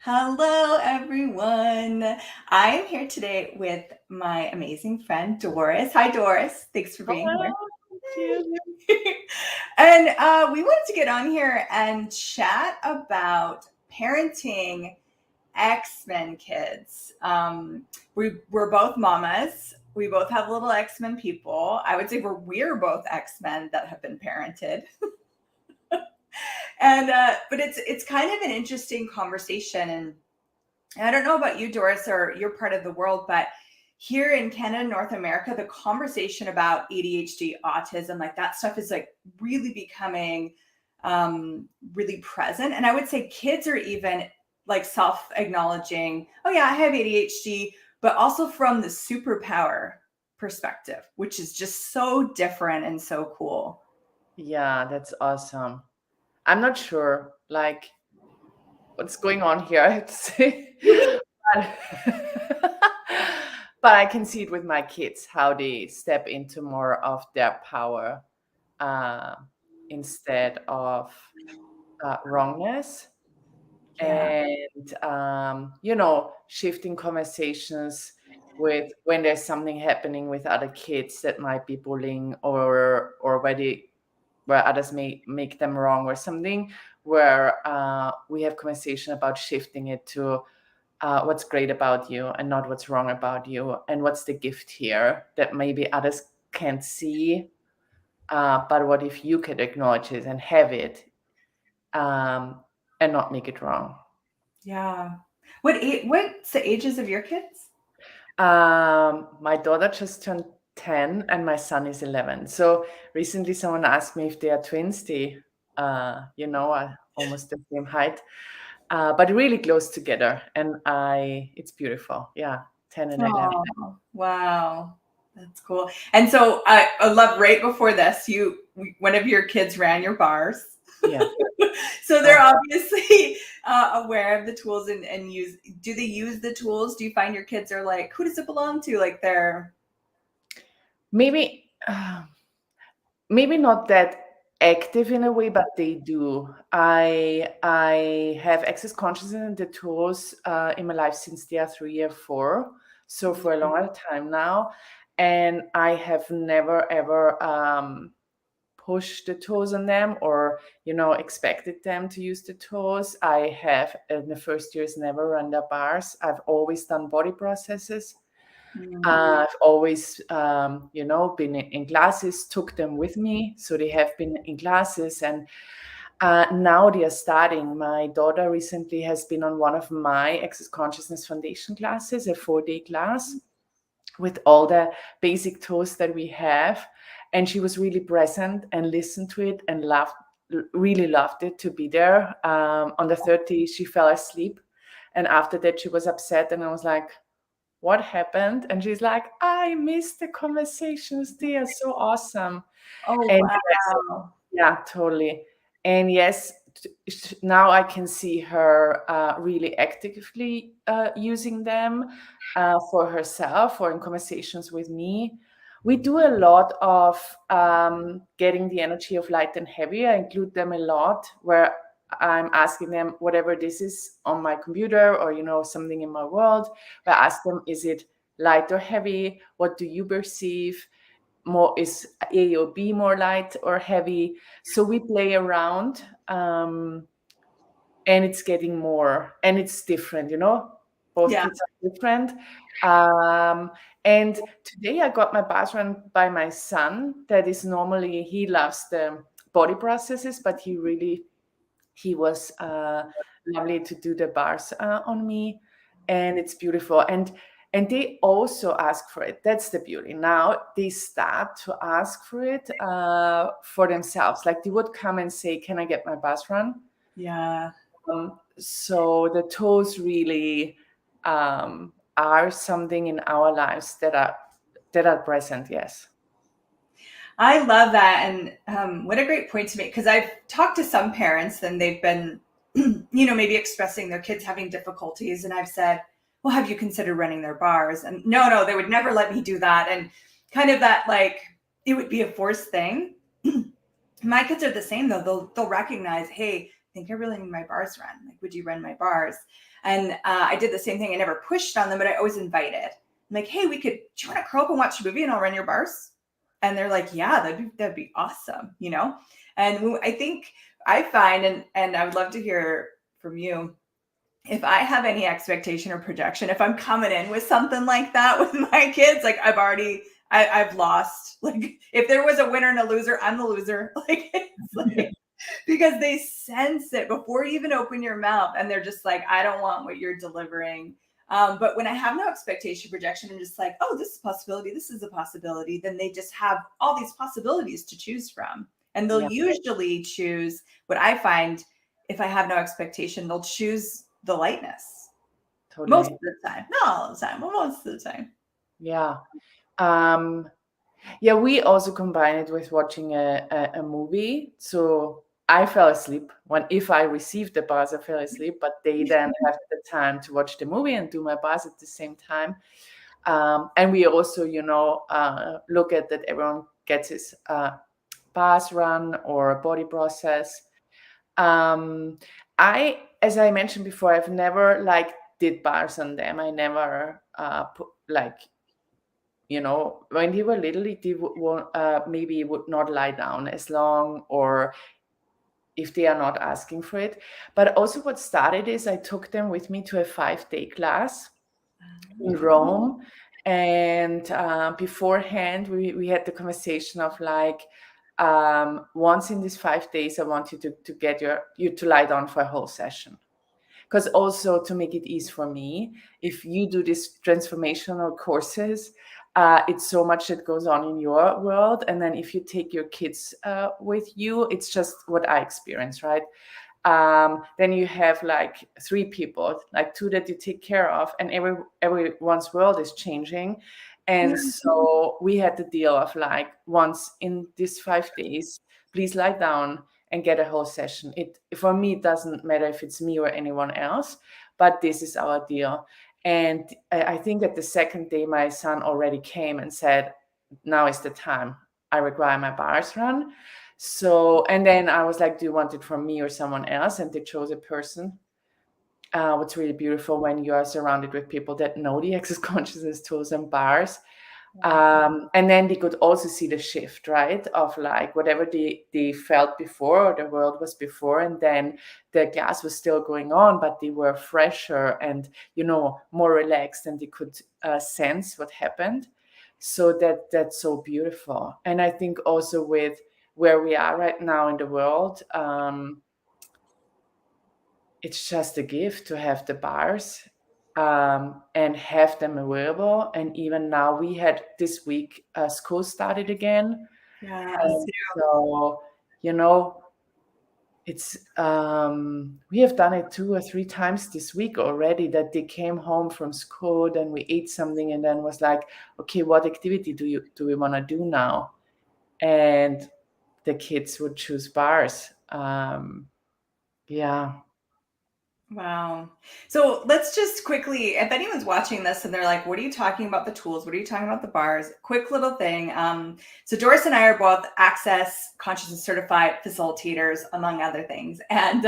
Hello, everyone. I am here today with my amazing friend, Doris. Hi, Doris. Thanks for being Hello, here. thank you. And we wanted to get on here and chat about parenting X-Men kids. We're both mamas. We both have little X-Men people. I would say we're both X-Men that have been parented. And but it's kind of an interesting conversation. And I don't know about you, Doris, or your part of the world, but here in Canada, North America, the conversation about ADHD, autism, like that stuff is like really becoming really present. And I would say kids are even like self-acknowledging, oh yeah, I have ADHD, but also from the superpower perspective, which is just so different and so cool. Yeah, that's awesome. I'm not sure, what's going on here, I have to say. But, but I can see it with my kids, how they step into more of their power uh, instead of wrongness. Yeah. And, shifting conversations with when there's something happening with other kids that might be bullying or where others may make them wrong or something, where we have conversation about shifting it to what's great about you and not what's wrong about you, and what's the gift here that maybe others can't see, but what if you could acknowledge it and have it, and not make it wrong. Yeah. What's the ages of your kids? My daughter just turned 10 and my son is 11. So recently someone asked me if they are twins. They, are almost the same height, but really close together. And it's beautiful. Yeah, 10 and 11. Oh, wow. That's cool. And so I love right before this, one of your kids ran your bars. Yeah. So they're Oh, obviously aware of the tools and do they use the tools? Do you find your kids are like, who does it belong to? Like they're, maybe, maybe not that active in a way, but they do. I have access consciousness and the tools in my life since they are 3 or 4, so for a longer time now, and I have never ever pushed the tools on them or expected them to use the tools. I have in the first years never run their bars. I've always done body processes. I've always, been in classes, took them with me. So they have been in classes, and now they are starting. My daughter recently has been on one of my Access Consciousness Foundation classes, a 4-day class with all the basic tools that we have. And she was really present and listened to it and really loved it to be there. On the third day, she fell asleep. And after that, she was upset. And I was like, what happened? And she's like, I missed the conversations. They are so awesome. oh, And yes, wow. yeah, totally. And yes, now I can see her really actively using them for herself or in conversations with me. We do a lot of getting the energy of light and heavy. I include them a lot where I'm asking them whatever this is on my computer or, something in my world. I ask them, is it light or heavy? What do you perceive? More is A or B more light or heavy? So we play around, and it's getting more, and it's different, both Yeah. kids are different. And today I got my bars run by my son. That is normally, he loves the body processes, but he was lovely to do the bars on me, and it's beautiful. And they also ask for it. That's the beauty. Now they start to ask for it for themselves. Like they would come and say, "Can I get my bus run?" Yeah. So the tools really are something in our lives that are present. Yes. I love that. And what a great point to make. Because I've talked to some parents and they've been, maybe expressing their kids having difficulties. And I've said, well, have you considered running their bars? And no, they would never let me do that. And kind of that, like, it would be a forced thing. My kids are the same though. They'll recognize, hey, think I really need my bars run. Like, would you run my bars? And I did the same thing. I never pushed on them, but I always invited. I'm like, hey, do you want to curl up and watch a movie and I'll run your bars? And they're like, yeah, that'd be awesome, you know? And I think I find, and I would love to hear from you, if I have any expectation or projection, if I'm coming in with something like that with my kids, like I've lost. Like, if there was a winner and a loser, I'm the loser. Like, it's like, because they sense it before you even open your mouth, and they're just like, I don't want what you're delivering. But when I have no expectation, projection, I'm just like, oh, this is a possibility, this is a possibility, then they just have all these possibilities to choose from. And they'll usually choose, what I find, if I have no expectation, they'll choose the lightness. Totally. Most of the time. Not all the time, but most of the time. Yeah. Yeah, we also combine it with watching a movie. So I fell asleep if I received the bars, I fell asleep, but they then have the time to watch the movie and do my bars at the same time. And we also, look at that everyone gets his bars run or body process. As I mentioned before, I've never did bars on them. I never when they were little, they maybe would not lie down as long, or if they are not asking for it. But also what started is I took them with me to a 5-day class in Rome. And beforehand, we had the conversation of once in these 5 days, I want you to get you to lie down for a whole session. Because also, to make it easy for me, if you do these transformational courses, it's so much that goes on in your world. And then if you take your kids with you, it's just what I experience, right? Then you have 3 people, 2 that you take care of, and everyone's world is changing. And so we had the deal of once in these 5 days, please lie down and get a whole session. For me, it doesn't matter if it's me or anyone else, but this is our deal. And I think at the second day, my son already came and said, now is the time. I require my bars run. So, and then I was like, do you want it from me or someone else? And they chose a person. What's really beautiful when you are surrounded with people that know the access consciousness tools and bars. And then they could also see the shift, right? Of whatever they felt before, or the world was before, and then the class was still going on, but they were fresher and, more relaxed, and they could sense what happened. So that's so beautiful. And I think also with where we are right now in the world, it's just a gift to have the bars and have them available. And even now, we had this week, school started again. Yeah. So, it's we have done it 2 or 3 times this week already, that they came home from school, then we ate something, and then was like, okay, what activity do we want to do now? And the kids would choose bars. Yeah. Wow. So let's just quickly, if anyone's watching this and they're like, what are you talking about the tools? What are you talking about the bars? Quick little thing. So Doris and I are both Access Consciousness certified facilitators, among other things. And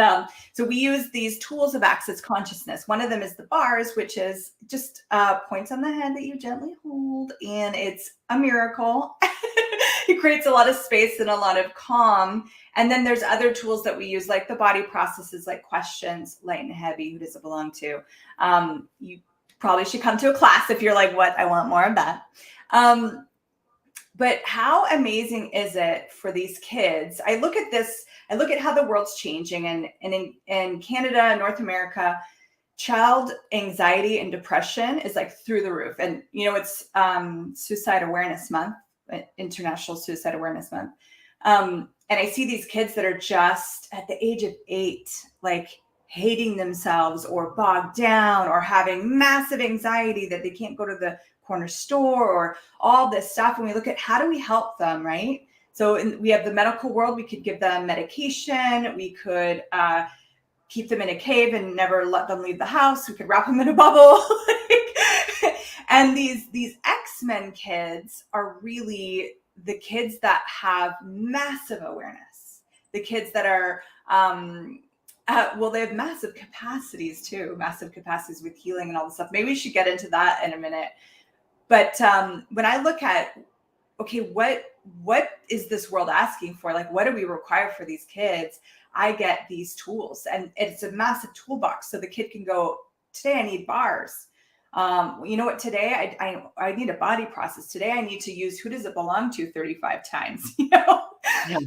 so we use these tools of Access Consciousness. One of them is the bars, which is just points on the head that you gently hold. And it's a miracle. It creates a lot of space and a lot of calm. And then there's other tools that we use, like the body processes, like questions, light and heavy. Who does it belong to? You probably should come to a class if you're like, what? I want more of that. But how amazing is it for these kids? I look at how the world's changing, and in Canada, North America, child anxiety and depression is through the roof. And, it's Suicide Awareness Month, International Suicide Awareness Month. And I see these kids that are just at the age of 8, hating themselves or bogged down or having massive anxiety that they can't go to the corner store or all this stuff. And we look at how do we help them, right? So we have the medical world. We could give them medication. We could keep them in a cave and never let them leave the house. We could wrap them in a bubble. And these X-Men kids are really the kids that have massive awareness, the kids that are Well, they have massive capacities too, massive capacities with healing and all this stuff. Maybe we should get into that in a minute. But when I look at, okay, what is this world asking for? Like, what do we require for these kids? I get these tools, and it's a massive toolbox. So the kid can go, today I need bars. You know what? Today I need a body process. Today I need to use who does it belong to 35 times. You know, Yeah.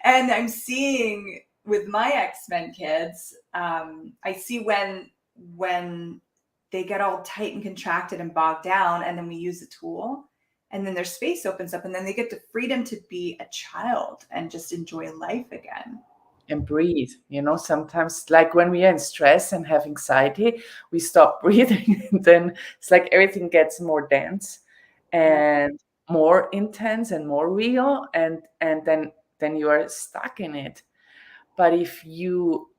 and I'm seeing with my X-Men kids, I see when they get all tight and contracted and bogged down, and then we use a tool, and then their space opens up, and then they get the freedom to be a child and just enjoy life again. And breathe. Sometimes, like when we are in stress and have anxiety, we stop breathing, and then it's like everything gets more dense and more intense and more real, and then you are stuck in it. But if you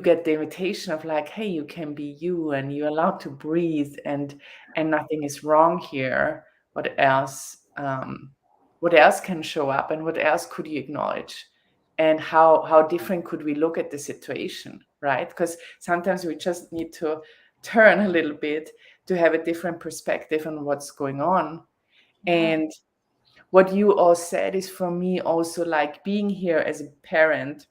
get the invitation of like, hey, you can be you, and you're allowed to breathe, and nothing is wrong here. What else can show up, and what else could you acknowledge, and how different could we look at the situation, right? Because sometimes we just need to turn a little bit to have a different perspective on what's going on. And what you all said is, for me also, like being here as a parent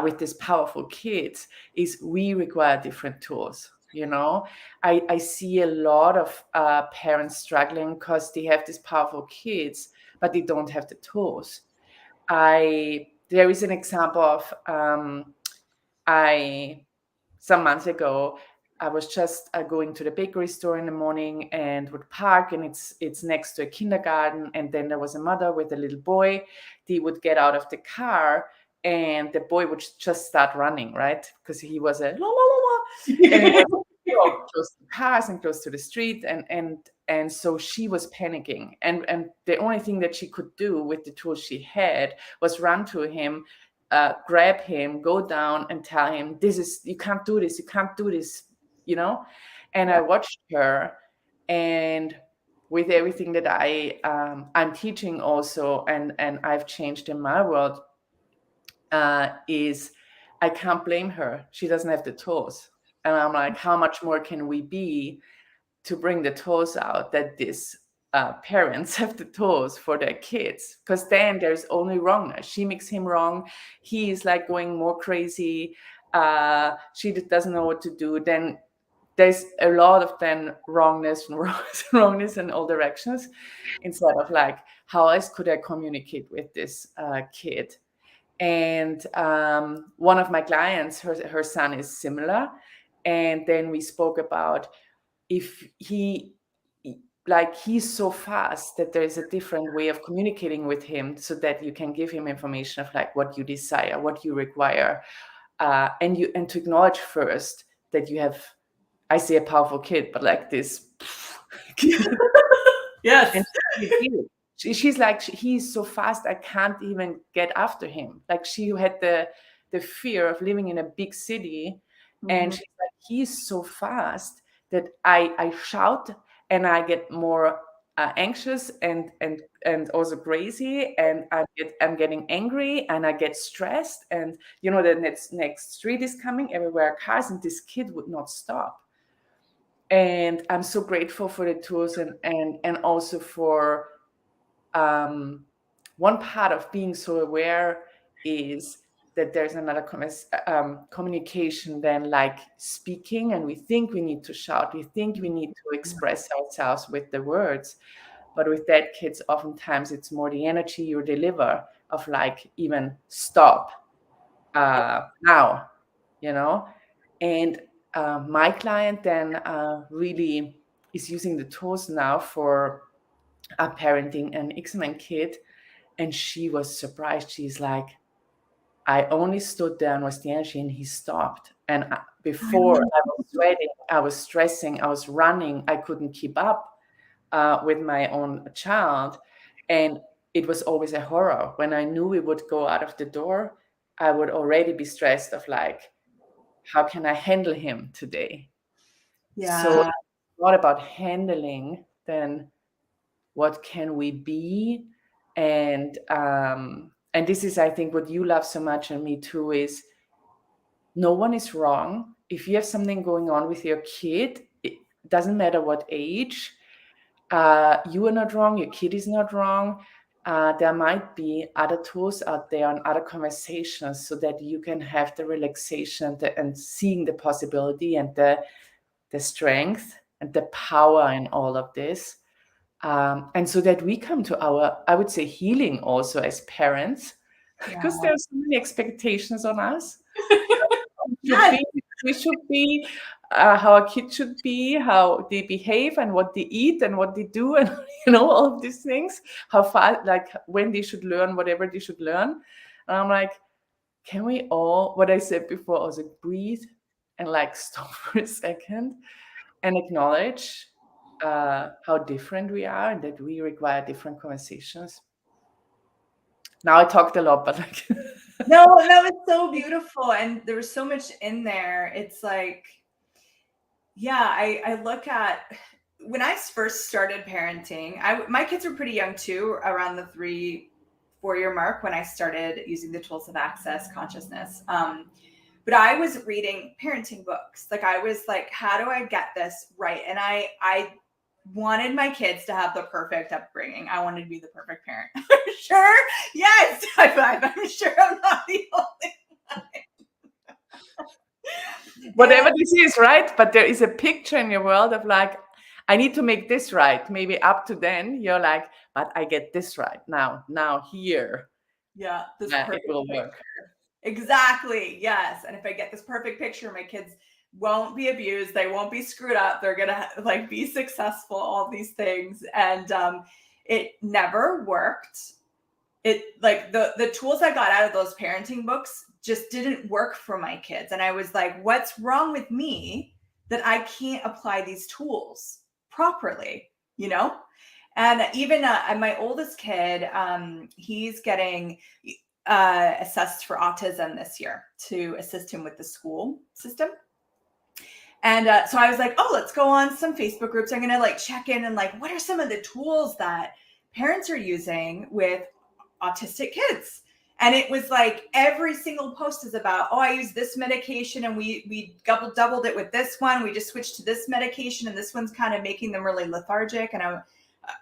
with these powerful kids, is we require different tools. I see a lot of parents struggling because they have these powerful kids, but they don't have the tools. There is an example of some months ago, I was just going to the bakery store in the morning and would park, and it's next to a kindergarten. And then there was a mother with a little boy. They would get out of the car, and the boy would just start running, right? Because he was a la la la la, and it was close to cars and close to the street, and so she was panicking. And the only thing that she could do with the tools she had was run to him, grab him, go down and tell him, you can't do this, And I watched her, and with everything that I'm teaching also, and I've changed in my world, is I can't blame her. She doesn't have the tools. And I'm like, how much more can we be to bring the tools out, that these parents have the tools for their kids? Because then there's only wrongness. She makes him wrong. He is like going more crazy. She doesn't know what to do. Then there's a lot of then wrongness in all directions, instead of like, how else could I communicate with this kid? And one of my clients, her son is similar. And then we spoke about, if he's so fast that there is a different way of communicating with him, so that you can give him information of like what you desire, what you require, and to acknowledge first that you have, I say, a powerful kid, but like this Yes. and she's like, he's so fast, I can't even get after him. Like, she had the fear of living in a big city, and she's like, he's so fast that I shout, and I get more anxious and also crazy, and I'm getting angry, and I get stressed, and the next street is coming, everywhere are cars, and this kid would not stop. And I'm so grateful for the tools, and also for one part of being so aware is that there's another communication than like speaking, and we think we need to shout, we think we need to express ourselves with the words. But with that kids, oftentimes it's more the energy you deliver of like, even stop now, and my client then really is using the tools now for parenting an X-Men kid, and she was surprised. She's like, I only stood there and was the energy, and he stopped. And before, I was sweating, I was stressing, I was running, I couldn't keep up with my own child, and it was always a horror. When I knew we would go out of the door, I would already be stressed of like, how can I handle him today? Yeah. So it's not about handling, then what can we be? And and this is, I think, what you love so much, and me too, is no one is wrong. If you have something going on with your kid, it doesn't matter what age, you are not wrong, your kid is not wrong. There might be other tools out there and other conversations so that you can have the relaxation and seeing the possibility and the strength and the power in all of this. And so that we come to our, I would say, healing also as parents, because there are so many expectations on us. Yes. We should be how our kids should be, how they behave and what they eat and what they do, and all of these things, how far, like when they should learn whatever they should learn. And I'm like, can we all, what I said before, also breathe and like stop for a second and acknowledge how different we are and that we require different conversations. Now I talked a lot, but like No, that was so beautiful, and there was so much in there. It's like, yeah, I look at when I first started parenting, my kids were pretty young too, around the 3-4 year mark when I started using the tools of access consciousness. But I was reading parenting books. Like I was like, how do I get this right? And I wanted my kids to have the perfect upbringing. I wanted to be the perfect parent. Sure. Yes. High five. I'm sure I'm not the only one. whatever this is, right? But there is a picture in your world of like, I need to make this right. Maybe up to then you're like, but I get this right now here. Yeah. This It will work. Exactly. Yes. And if I get this perfect picture, my kids won't be abused. They won't be screwed up. They're going to like be successful, all these things. And it never worked. It like the tools I got out of those parenting books just didn't work for my kids. And I was like, what's wrong with me that I can't apply these tools properly, And even my oldest kid, he's getting assessed for autism this year to assist him with the school system. And so I was like, oh, let's go on some Facebook groups. I'm going to like check in and like, what are some of the tools that parents are using with autistic kids? And it was like every single post is about, oh, I use this medication and we doubled it with this one. We just switched to this medication and this one's kind of making them really lethargic. And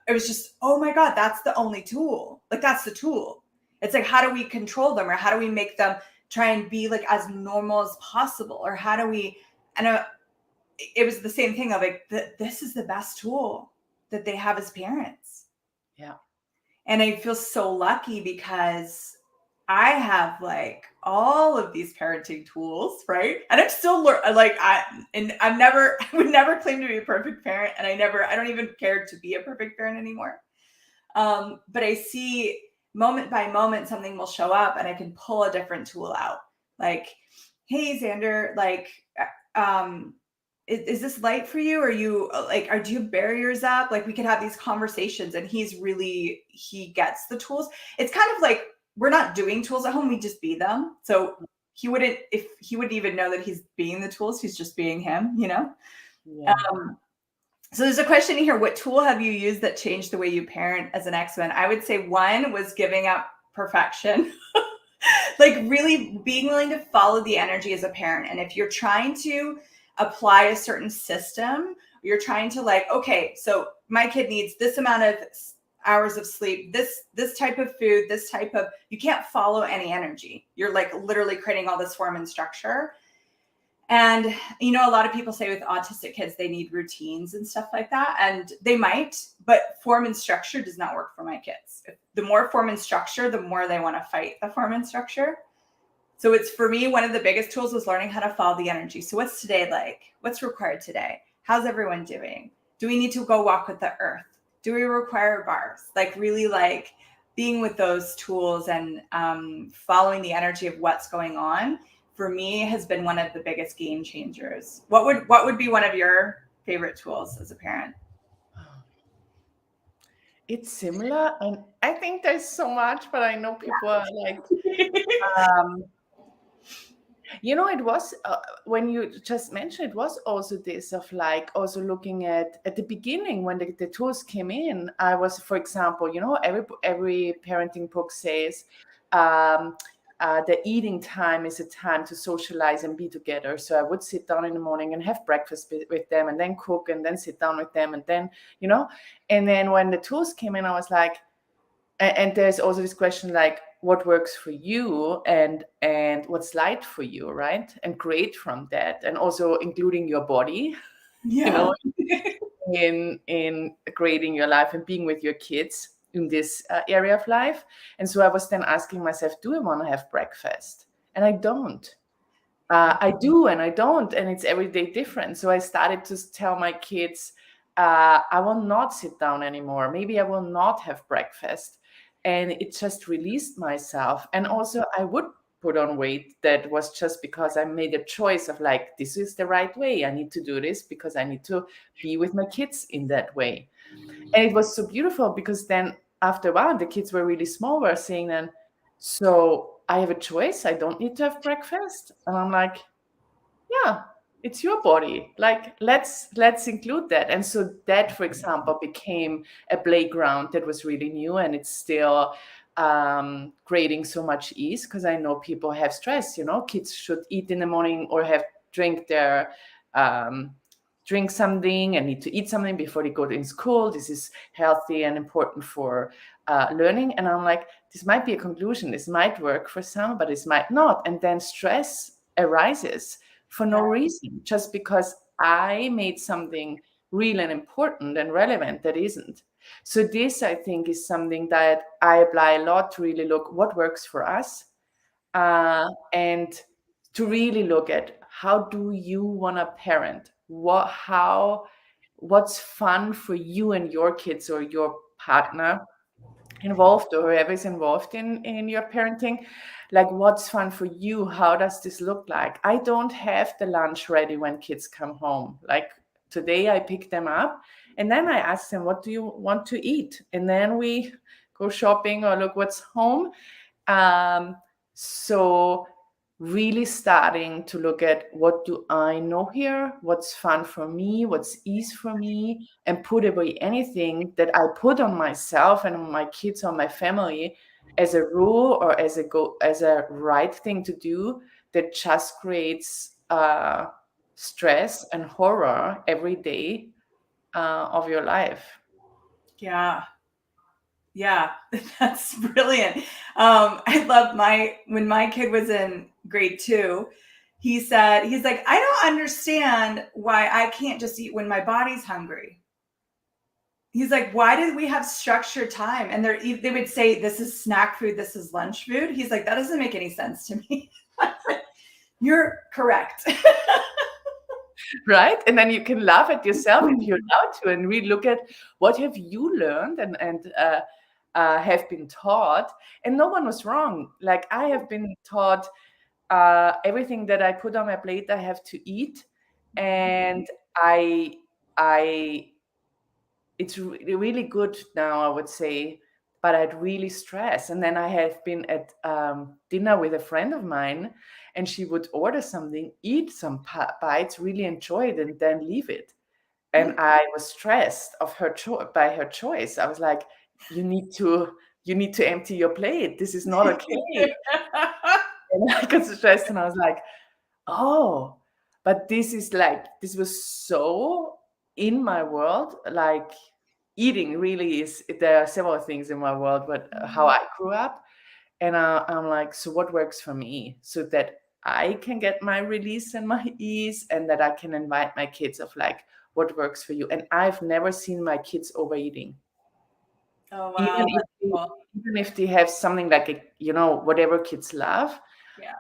it was just, oh my God, that's the only tool. Like that's the tool. It's like, how do we control them, or how do we make them try and be like as normal as possible? Or how do we, and it was the same thing of like, this is the best tool that they have as parents. Yeah. And I feel so lucky because I have like all of these parenting tools, right? And I'm still I would never claim to be a perfect parent. And I don't even care to be a perfect parent anymore. But I see moment by moment, something will show up and I can pull a different tool out. Like, hey, Xander, like, is this light for you? Are you like, do you have barriers up? Like we could have these conversations, and he gets the tools. It's kind of like, we're not doing tools at home. We just be them. So he wouldn't even know that he's being the tools. He's just being him, Yeah. So there's a question here. What tool have you used that changed the way you parent as an ex-man? I would say one was giving up perfection. Like really being willing to follow the energy as a parent. And if you're trying to apply a certain system, you're trying to like, okay, so my kid needs this amount of hours of sleep, this type of food, you can't follow any energy. You're like literally creating all this form and structure. And, a lot of people say with autistic kids, they need routines and stuff like that. And they might, but form and structure does not work for my kids. The more form and structure, the more they want to fight the form and structure. So it's, for me, one of the biggest tools was learning how to follow the energy. So what's today like? What's required today? How's everyone doing? Do we need to go walk with the earth? Do we require bars? Like really like being with those tools and following the energy of what's going on, for me, has been one of the biggest game changers. What would be one of your favorite tools as a parent? It's similar, and I think there's so much, but I know people are like, it was when you just mentioned, it was also this of like also looking at the beginning when the tools came in. I was, for example, every parenting book says the eating time is a time to socialize and be together. So I would sit down in the morning and have breakfast with them, and then cook, and then sit down with them, and then, and then when the tools came in, I was like, and there's also this question, like, what works for you, and what's light for you, right? And create from that, and also including your body, Yeah. in creating your life and being with your kids in this area of life. And so I was then asking myself, do I want to have breakfast? And I don't. I do and I don't, and it's every day different. So I started to tell my kids, I will not sit down anymore. Maybe I will not have breakfast. And it just released myself. And also I would put on weight. That was just because I made a choice of like, this is the right way. I need to do this because I need to be with my kids in that way. And it was so beautiful because then after a while, the kids were really small, were saying then, so I have a choice. I don't need to have breakfast. And I'm like, yeah, it's your body. Like, let's include that. And so that, for example, became a playground that was really new, and it's still creating so much ease, because I know people have stress. Kids should eat in the morning or have drink something and need to eat something before they go to in school. This is healthy and important for learning. And I'm like, this might be a conclusion. This might work for some, but this might not. And then stress arises for no reason, just because I made something real and important and relevant that isn't. So this, I think, is something that I apply a lot to really look what works for us, and to really look at how do you want to parent, what's fun for you and your kids or your partner involved, or whoever is involved in your parenting. Like, what's fun for you? How does this look like? I don't have the lunch ready when kids come home. Like today I pick them up and then I ask them, what do you want to eat? And then we go shopping or look what's home. So really starting to look at, what do I know here? What's fun for me? What's ease for me? And put away anything that I put on myself and on my kids or my family as a rule or as a right thing to do, that just creates stress and horror every day of your life. Yeah. Yeah, that's brilliant. I love when my kid was in grade 2, he's like, I don't understand why I can't just eat when my body's hungry. He's like, why did we have structured time? And they would say, this is snack food, this is lunch food. He's like, that doesn't make any sense to me. You're correct. Right? And then you can laugh at yourself if you're allowed to, and really look at what have you learned and have been taught. And no one was wrong. Like, I have been taught everything that I put on my plate, I have to eat. And it's really good now, I would say, but I'd really stress. And then I have been at dinner with a friend of mine, and she would order something, eat some bites, really enjoy it, and then leave it. And I was stressed of by her choice. I was like, you need to empty your plate. This is not okay. And I got stressed, and I was like, oh, but this was so in my world. Like, eating really is, there are several things in my world, but how I grew up. And I'm like, so what works for me, so that I can get my release and my ease, and that I can invite my kids of like, what works for you. And I've never seen my kids overeating. Oh, wow. Even if they have something like, whatever kids love. Yeah.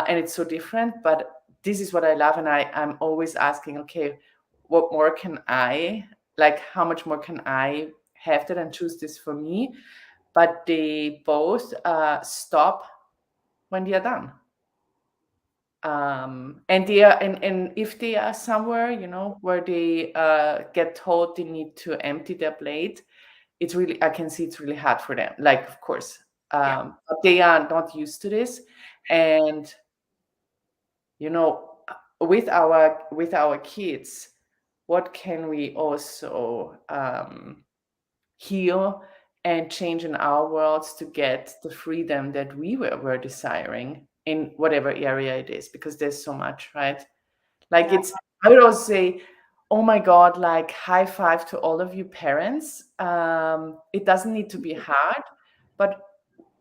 And it's so different, but this is what I love. And I'm always asking, okay, what more can I, like, how much more can I have that and choose this for me? But they both stop when they are done. And they are, and if they are somewhere, where they get told they need to empty their plate, it's really, I can see it's really hard for them. Like, of course, but they are not used to this. And with our kids, what can we also heal and change in our worlds to get the freedom that we were desiring in whatever area it is, because there's so much, right? Like Yeah. I would also say, oh my God, like high five to all of you parents. It doesn't need to be hard, but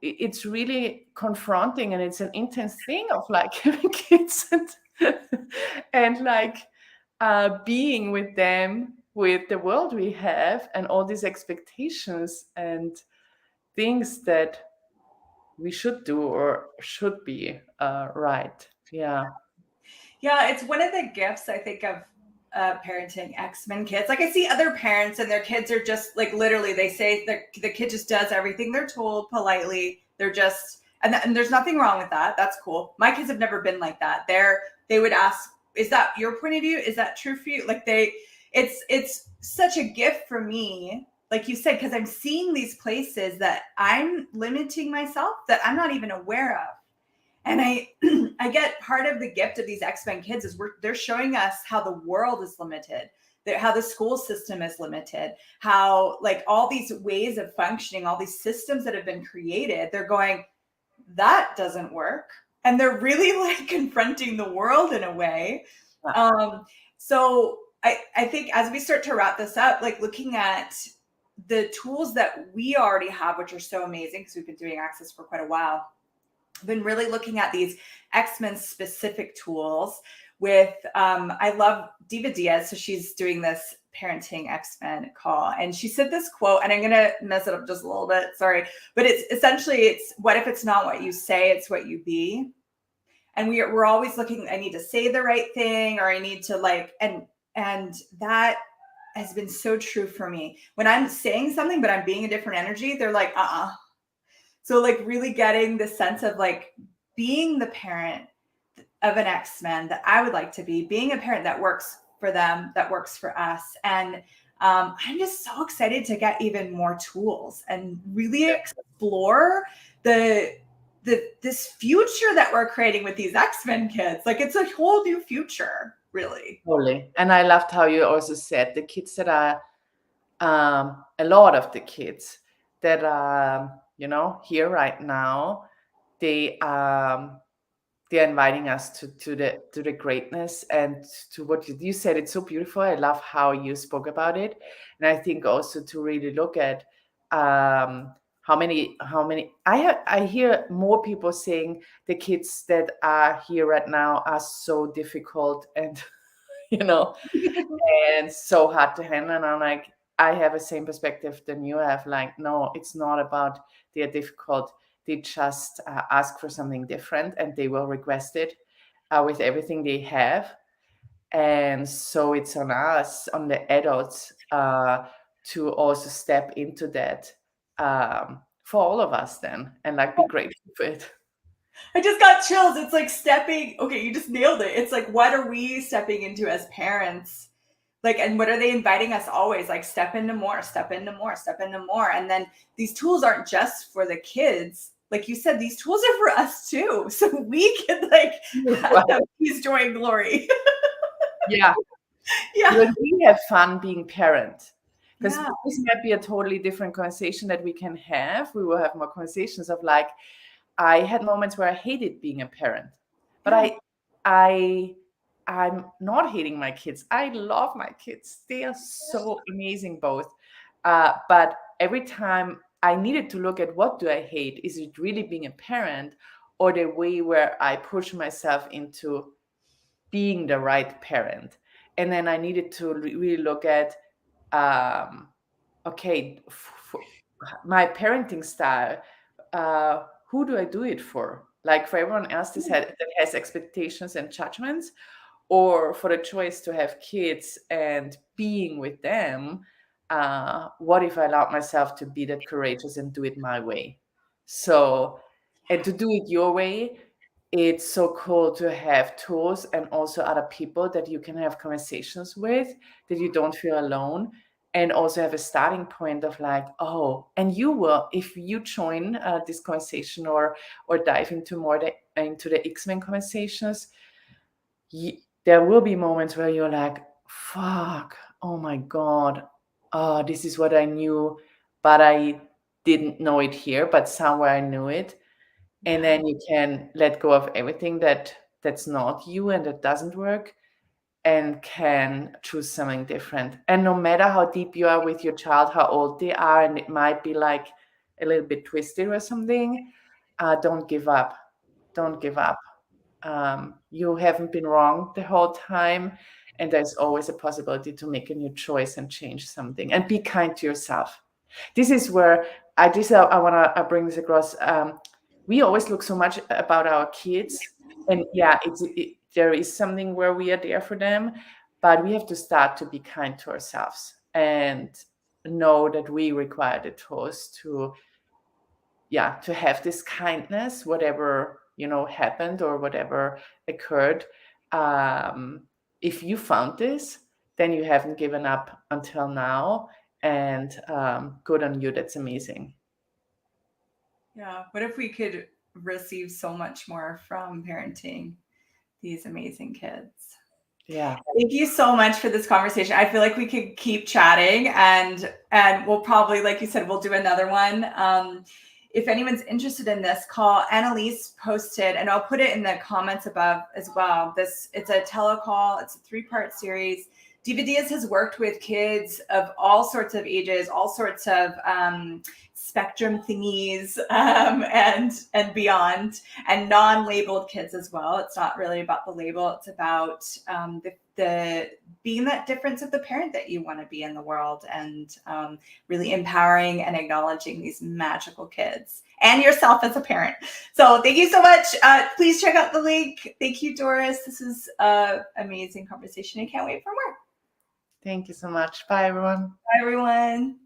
it's really confronting, and it's an intense thing of like having kids and like being with them, with the world we have and all these expectations and things that we should do or should be right. Yeah. Yeah, it's one of the gifts I think of parenting X-Men kids. Like I see other parents and their kids are just like literally they say the kid just does everything they're told politely. They're just and there's nothing wrong with that. That's cool. My kids have never been like that. They would ask, "Is that your point of view? Is that true for you?" Like it's such a gift for me, like you said, because I'm seeing these places that I'm limiting myself that I'm not even aware of. And I I get part of the gift of these X-Men kids is they're showing us how the world is limited, how the school system is limited, how like all these ways of functioning, all these systems that have been created, they're going, that doesn't work. And they're really like confronting the world in a way. So I think as we start to wrap this up, like looking at the tools that we already have, which are so amazing because we've been doing Access for quite a while, been really looking at these X-Men specific tools with I love Diva Diaz. So she's doing this parenting X-Men call. And she said this quote, and I'm gonna mess it up just a little bit, sorry. But it's essentially it's what if it's not what you say, it's what you be. And we're always looking, I need to say the right thing, or I need to like, and that has been so true for me. When I'm saying something, but I'm being a different energy, they're like, So like really getting the sense of like being the parent of an X-Men that I would like to be, being a parent that works for them, that works for us. And I'm just so excited to get even more tools and really explore this future that we're creating with these X-Men kids. Like it's a whole new future, really. Totally. And I loved how you also said the kids that are a lot of the kids that are, here right now, they're inviting us to the greatness and to what you said. It's so beautiful. I love how you spoke about it, and I think also to really look at how many I hear more people saying the kids that are here right now are so difficult and and so hard to handle. And I'm like, I have the same perspective than you have. Like, no, it's not about they're difficult. They just ask for something different and they will request it with everything they have. And so it's on us, on the adults, to also step into that for all of us then and like be grateful for it. I just got chills. It's like stepping. Okay, you just nailed it. It's like, what are we stepping into as parents? Like, and what are they inviting us always? Like, step into more, step into more, step into more. And then these tools aren't just for the kids. Like you said, these tools are for us too. So we can like have peace, joy, and glory. Yeah. Yeah. When we have fun being parent. Because Yeah. this might be a totally different conversation that we can have. We will have more conversations of like, I had moments where I hated being a parent, but I'm not hating my kids. I love my kids. They are so amazing both. But every time I needed to look at what do I hate? Is it really being a parent or the way where I push myself into being the right parent? And then I needed to really look at, okay, my parenting style, who do I do it for? Like for everyone else that has expectations and judgments, or for the choice to have kids and being with them, what if I allowed myself to be that courageous and do it my way? So, and to do it your way, it's so cool to have tools and also other people that you can have conversations with, that you don't feel alone, and also have a starting point of like, oh, and you will, if you join this conversation or dive into into the X-Men conversations, there will be moments where you're like, fuck, oh my God, this is what I knew, but I didn't know it here, but somewhere I knew it. And then you can let go of everything that's not you and that doesn't work, and can choose something different. And no matter how deep you are with your child, how old they are, and it might be like a little bit twisted or something, don't give up. Don't give up. You haven't been wrong the whole time, and there's always a possibility to make a new choice and change something. And be kind to yourself. This is where I want to bring this across. We always look so much about our kids, and yeah, there is something where we are there for them, but we have to start to be kind to ourselves and know that we require the tools to have this kindness, whatever happened or whatever occurred. If you found this, then you haven't given up until now, and good on you. That's amazing. Yeah. What if we could receive so much more from parenting these amazing kids? Yeah. Thank you so much for this conversation. I feel like we could keep chatting, and we'll probably, like you said, we'll do another one. If anyone's interested in this, call. Annalise posted, and I'll put it in the comments above as well. It's a telecall. It's a 3-part series. Diva Diaz has worked with kids of all sorts of ages, all sorts of spectrum thingies, and beyond, and non-labeled kids as well. It's not really about the label. It's about the being that difference of the parent that you want to be in the world, and really empowering and acknowledging these magical kids and yourself as a parent. So thank you so much. Please check out the link. Thank you, Doris. This is an amazing conversation. I can't wait for more. Thank you so much. Bye, everyone. Bye, everyone.